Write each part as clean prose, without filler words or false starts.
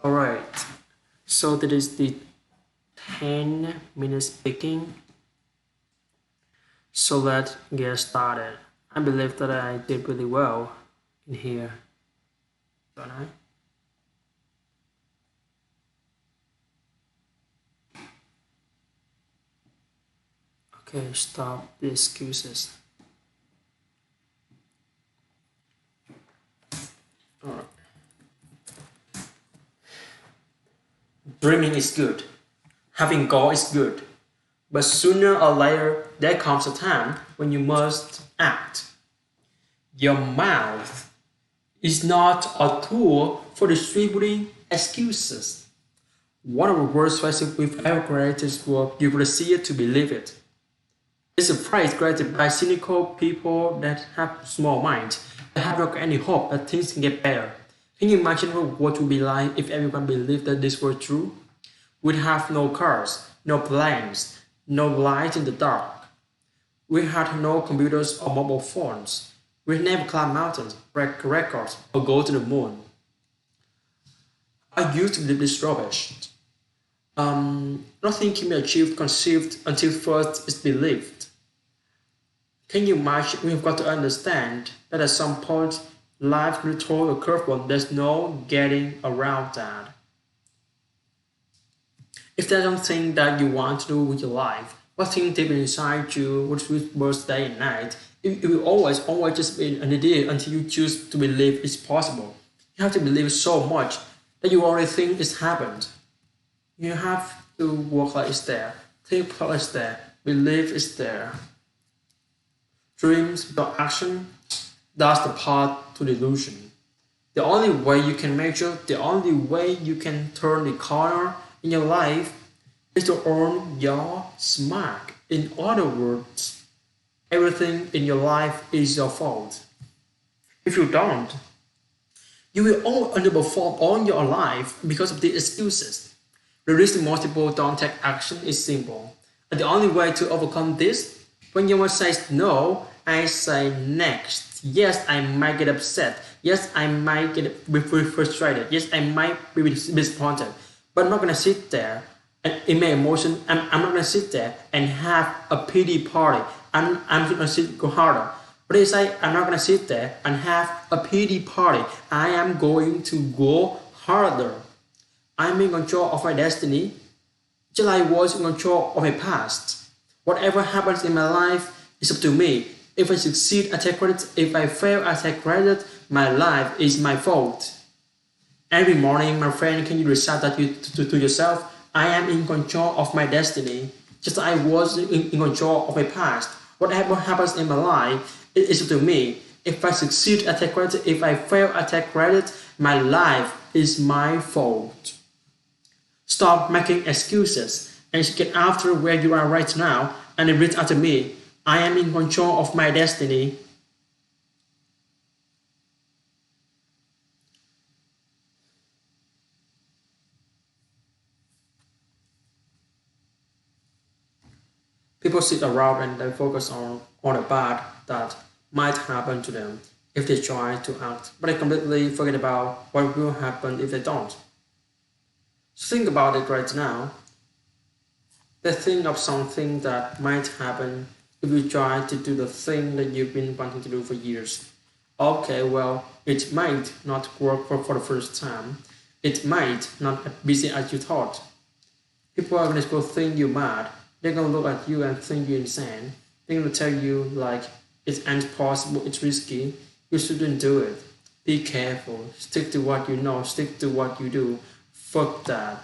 Alright, so that is the 10 minutes speaking. So let's get started. I believe that I did really well in here, don't I? Okay, stop the excuses. Alright. Dreaming is good. Having goal is good. But sooner or later, there comes a time when you must act. Your mouth is not a tool for distributing excuses. One of the worst phrases we've ever created is you will see it to believe it. It's a phrase created by cynical people that have small minds, that have not any hope that things can get better. Can you imagine what it would be like if everyone believed that this were true? We'd have no cars, no planes, no light in the dark. We had no computers or mobile phones. We'd never climb mountains, break records, or go to the moon. I used to believe this rubbish. Nothing can be achieved, conceived until first is believed. Can you imagine? We've got to understand that at some point, life will throw a curveball. There's no getting around that. If there's something that you want to do with your life, what thing deep inside you, which was day and night, it will always just be an idea until you choose to believe it's possible. You have to believe so much that you already think it's happened. You have to work like it's there, think like it's there, believe it's there. Dreams without action, that's the path to delusion. The only way you can measure, the only way you can turn the corner in your life is to earn your smack. In other words, everything in your life is your fault. If you don't, you will all underperform all your life because of the excuses. The reason most people don't take action is simple. And the only way to overcome this, when someone says no, I say next. Yes, I might get upset. Yes, I might get frustrated. Yes, I might be disappointed. But I'm not gonna sit there and in my emotion. I'm not gonna sit there and have a pity party. I'm gonna go harder. But they say I'm not gonna sit there and have a pity party. I am going to go harder. I'm in control of my destiny, just like I was in control of my past. Whatever happens in my life is up to me. If I succeed, I take credit. If I fail, I take credit. My life is my fault. Every morning, my friend, can you recite that to yourself? I am in control of my destiny, just like I was in control of my past. Whatever happens in my life, it is up to me. If I succeed, I take credit. If I fail, I take credit. My life is my fault. Stop making excuses and get after where you are right now and repeat after me. I am in control of my destiny. People sit around and they focus on the bad that might happen to them if they try to act, but they completely forget about what will happen if they don't. So think about it right now. They think of something that might happen if you try to do the thing that you've been wanting to do for years. Okay, well, it might not work for the first time. It might not be as busy as you thought. People are gonna think you mad. They're gonna look at you and think you're insane. They're gonna tell you like it's impossible, it's risky, you shouldn't do it. Be careful. Stick to what you know, stick to what you do. Fuck that.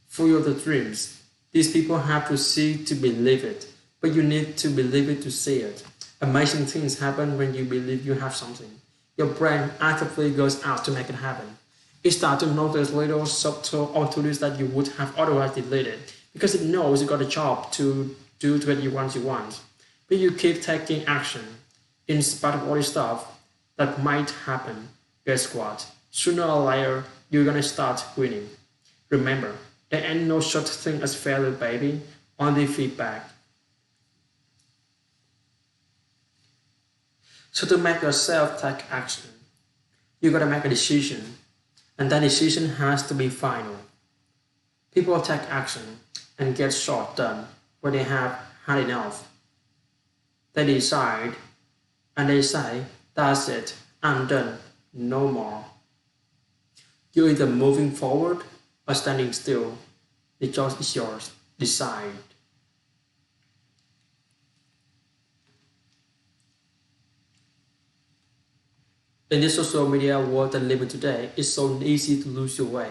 Follow the dreams. These people have to see to believe it, but you need to believe it to see it. Amazing things happen when you believe you have something. Your brain actively goes out to make it happen. You start to notice little subtle opportunities that you would have otherwise deleted because it knows you got a job to do to get you want. But you keep taking action in spite of all this stuff that might happen. Guess what? Sooner or later, you're gonna start winning. Remember, there ain't no such thing as failure, baby, only feedback. So to make yourself take action, you gotta make a decision. And that decision has to be final. People take action and get short done when they have had enough. They decide and they say, that's it, I'm done, no more. You're either moving forward or standing still. The choice is yours. Decide. In this social media world that we live in today, it's so easy to lose your way.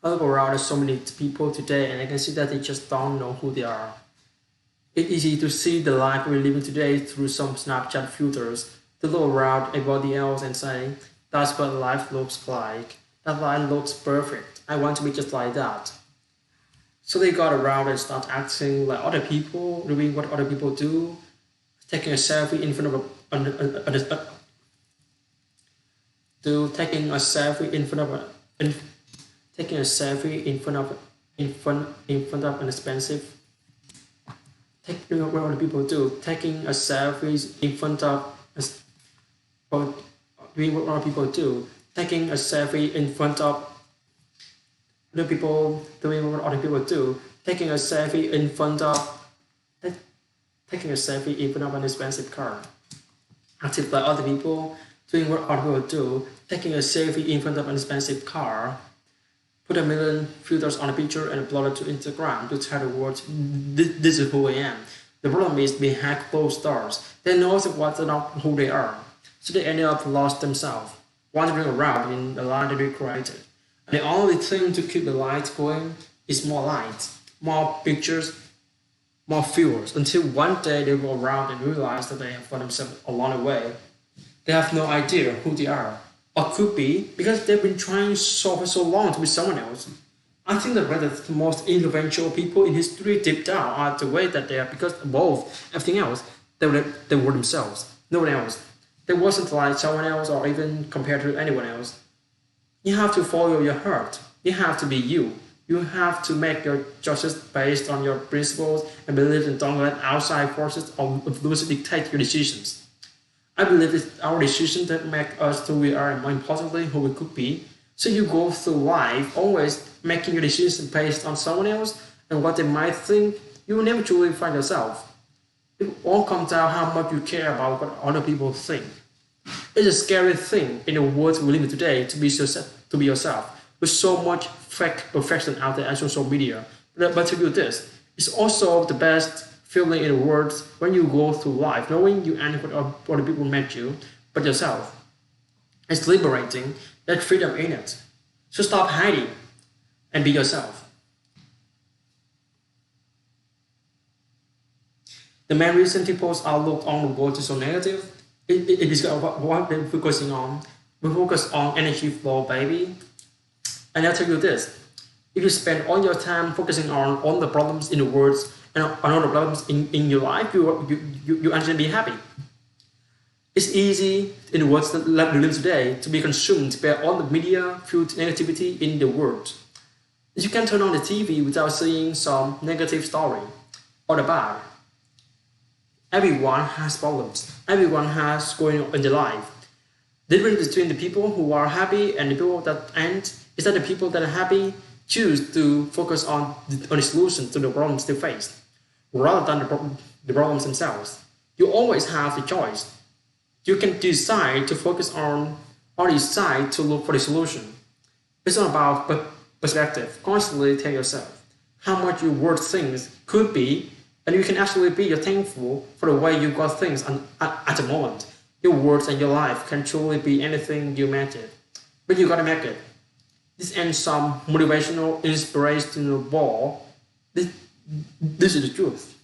I look around at so many people today and I can see that they just don't know who they are. It's easy to see the life we're living today through some Snapchat filters, to look around everybody else and say, that's what life looks like. That life looks perfect. I want to be just like that. So they got around and start acting like other people, doing what other people do, taking a selfie in front of taking a selfie in front of taking a selfie in front of an expensive doing what other people do, taking a selfie in front of or doing what other people do, taking a selfie in front of other people, doing what other people do, taking a selfie in front of taking a selfie in front of an expensive car, active like other people, doing what other people do, taking a selfie in front of an expensive car, put a million filters on a picture and upload it to Instagram to tell the world, this is who I am. The problem is behind closed doors. They know what not who they are. So they end up lost themselves, wandering around in the light that they created. And the only thing to keep the light going is more light, more pictures, more viewers, until one day they go around and realize that they have found themselves along the way. They have no idea who they are. Or could be because they've been trying for so long to be someone else. I think that the most influential people in history deep down are the way that they are, because above everything else, they were themselves, no one else. They wasn't like someone else or even compared to anyone else. You have to follow your heart. You have to be you. You have to make your choices based on your principles and believe and don't let outside forces or influence dictate your decisions. I believe it's our decisions that make us who we are and more importantly who we could be. So you go through life always making your decisions based on someone else and what they might think. You will never truly find yourself. It all comes down how much you care about what other people think. It's a scary thing in the world we live in today to be yourself. With so much fake perfection out there on social media. But to do this, it's also the best feeling in the world when you go through life, knowing you and what other people met you, but yourself. It's liberating. There's freedom in it. So stop hiding and be yourself. The main reason people's outlook on the world is so negative it is what they're focusing on. We focus on energy flow, baby. And I'll tell you this. If you spend all your time focusing on the problems in the world and on all the problems in your life, you actually be happy. It's easy in the world that we live today to be consumed by all the media fueled negativity in the world. You can turn on the TV without seeing some negative story or the bad. Everyone has problems. Everyone has going on in their life. The difference between the people who are happy and the people that aren't is that the people that are happy choose to focus on the solution to the problems they face, rather than the problems themselves. You always have the choice. You can decide to focus on or decide to look for the solution. It's all about perspective. Constantly tell yourself how much your worth things could be, and you can actually be thankful for the way you got things at the moment. Your words and your life can truly be anything you imagine, but you gotta make it. This ends some motivational, inspirational ball. This is the truth.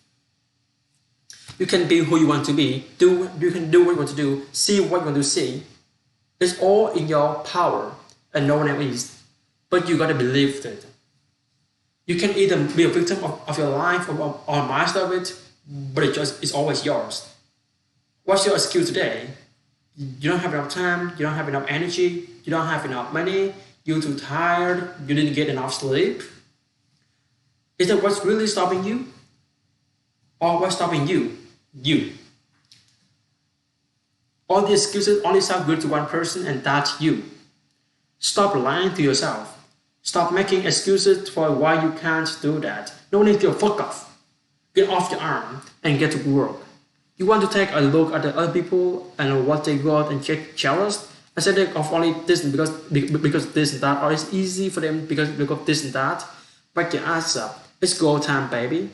You can be who you want to be. You can do what you want to do. See what you want to see. It's all in your power, and no one else is. But you gotta believe it. You can either be a victim of your life or master of it, but it's always yours. What's your skill today? You don't have enough time. You don't have enough energy. You don't have enough money. You're too tired. You didn't get enough sleep. Is that what's really stopping you? Or what's stopping you? You. All the excuses only sound good to one person, and that's you. Stop lying to yourself. Stop making excuses for why you can't do that. No need to fuck off. Get off your arm and get to work. You want to take a look at the other people and what they got and get jealous? Instead of only this because this and that, or it's easy for them because this and that. Back your ass up. It's go time, baby.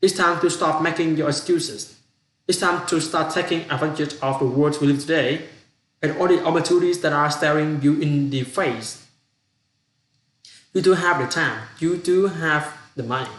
It's time to stop making your excuses. It's time to start taking advantage of the world we live today and all the opportunities that are staring you in the face. You do have the time. You do have the money.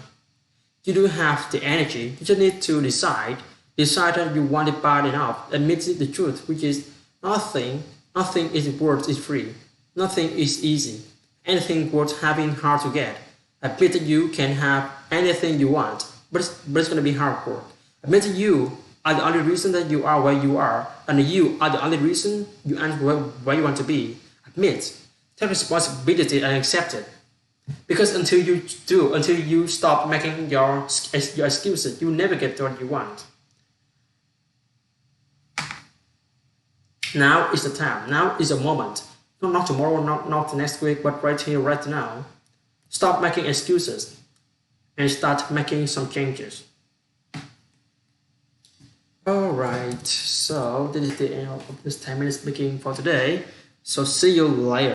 You do have the energy. You just need to decide. Decide that you want it bad enough. Admit the truth, which is nothing is worth is free. Nothing is easy. Anything worth having hard to get. Admit that you can have anything you want, but it's going to be hard work. Admit that you are the only reason that you are where you are, and you are the only reason you end where you want to be. Admit, take responsibility and accept it. Because until you stop making your excuses, you never get what you want. Now is the time. Now is the moment. Not tomorrow, not next week, but right here, right now. Stop making excuses and start making some changes. Alright, so this is the end of this 10 minutes speaking for today. So see you later.